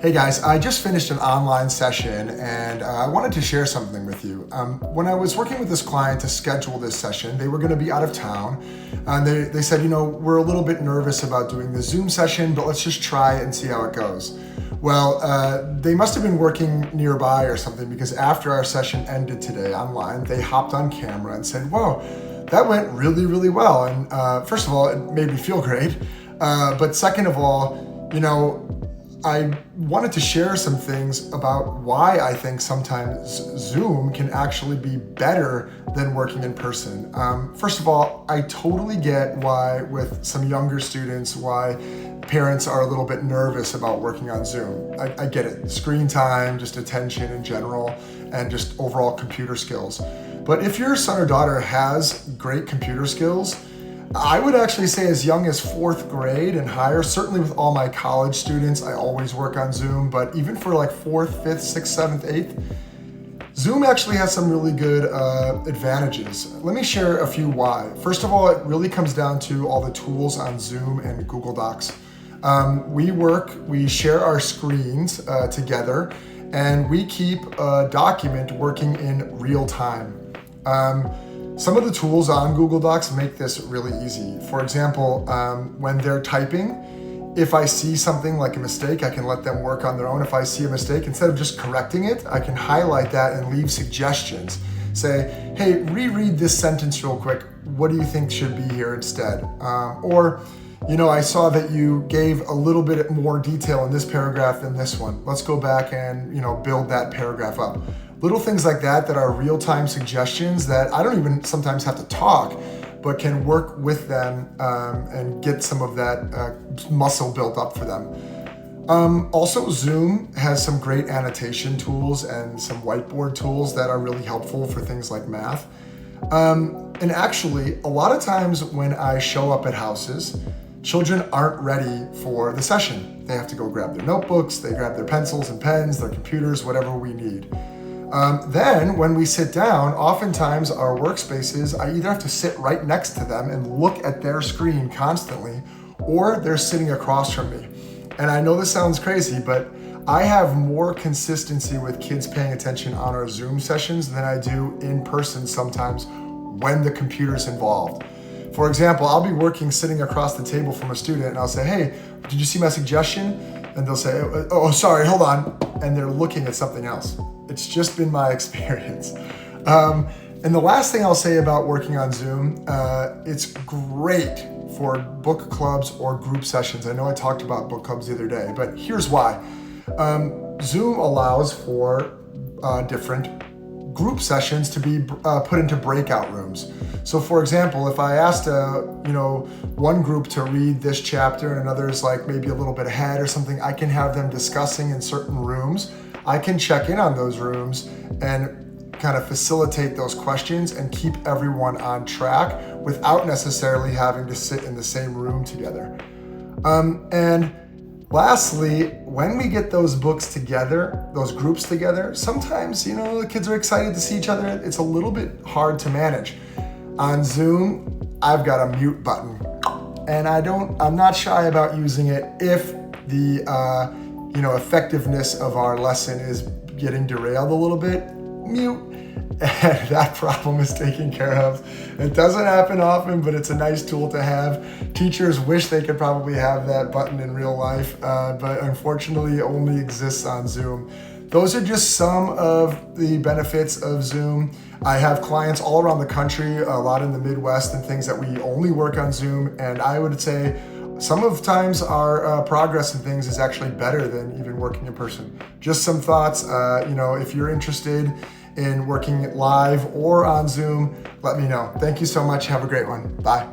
Hey guys, I just finished an online session and I wanted to share something with you. When I was working with this client to schedule this session, they were going to be out of town and they said, we're a little bit nervous about doing the Zoom session, but let's just try it and see how it goes. Well, they must have been working nearby or something because after our session ended today online, they hopped on camera and said, whoa, that went really, really well. And first of all, it made me feel great. But second of all, I wanted to share some things about why I think sometimes Zoom can actually be better than working in person. First of all, I totally get why with some younger students, why parents are a little bit nervous about working on Zoom. I get it, screen time, just attention in general, and just overall computer skills. But if your son or daughter has great computer skills, I would actually say as young as 4th grade and higher, certainly with all my college students, I always work on Zoom, but even for like 4th, 5th, 6th, 7th, 8th, Zoom actually has some really good advantages. Let me share a few why. First of all, it really comes down to all the tools on Zoom and Google Docs. We share our screens together, and we keep a document working in real time. Some of the tools on Google Docs make this really easy. For example, when they're typing, if I see something like a mistake, I can let them work on their own. If I see a mistake, instead of just correcting it, I can highlight that and leave suggestions. Say, hey, reread this sentence real quick. What do you think should be here instead? I saw that you gave a little bit more detail in this paragraph than this one. Let's go back and, build that paragraph up. Little things like that are real-time suggestions that I don't even sometimes have to talk, but can work with them and get some of that muscle built up for them. Also, Zoom has some great annotation tools and some whiteboard tools that are really helpful for things like math. And actually, a lot of times when I show up at houses, children aren't ready for the session. They have to go grab their notebooks, they grab their pencils and pens, their computers, whatever we need. Then when we sit down, oftentimes our workspaces, I either have to sit right next to them and look at their screen constantly, or they're sitting across from me. And I know this sounds crazy, but I have more consistency with kids paying attention on our Zoom sessions than I do in person sometimes when the computer's involved. For example, I'll be working sitting across the table from a student and I'll say, hey, did you see my suggestion? And they'll say, oh, sorry, hold on. And they're looking at something else. It's just been my experience. And the last thing I'll say about working on Zoom, it's great for book clubs or group sessions. I know I talked about book clubs the other day, but here's why. Zoom allows for different group sessions to be put into breakout rooms. So for example, if I asked one group to read this chapter and another's like maybe a little bit ahead or something, I can have them discussing in certain rooms. I can check in on those rooms and kind of facilitate those questions and keep everyone on track without necessarily having to sit in the same room together. And lastly, when we get those books together, those groups together, sometimes, the kids are excited to see each other. It's a little bit hard to manage. On Zoom, I've got a mute button and I'm not shy about using it if the, effectiveness of our lesson is getting derailed a little bit. Mute. And that problem is taken care of. It doesn't happen often, but it's a nice tool to have. Teachers wish they could probably have that button in real life, but unfortunately it only exists on Zoom. Those are just some of the benefits of Zoom. I have clients all around the country, a lot in the Midwest and things that we only work on Zoom, and I would say some of the times our progress in things is actually better than even working in person. Just some thoughts, if you're interested in working live or on Zoom, let me know. Thank you so much. Have a great one. Bye.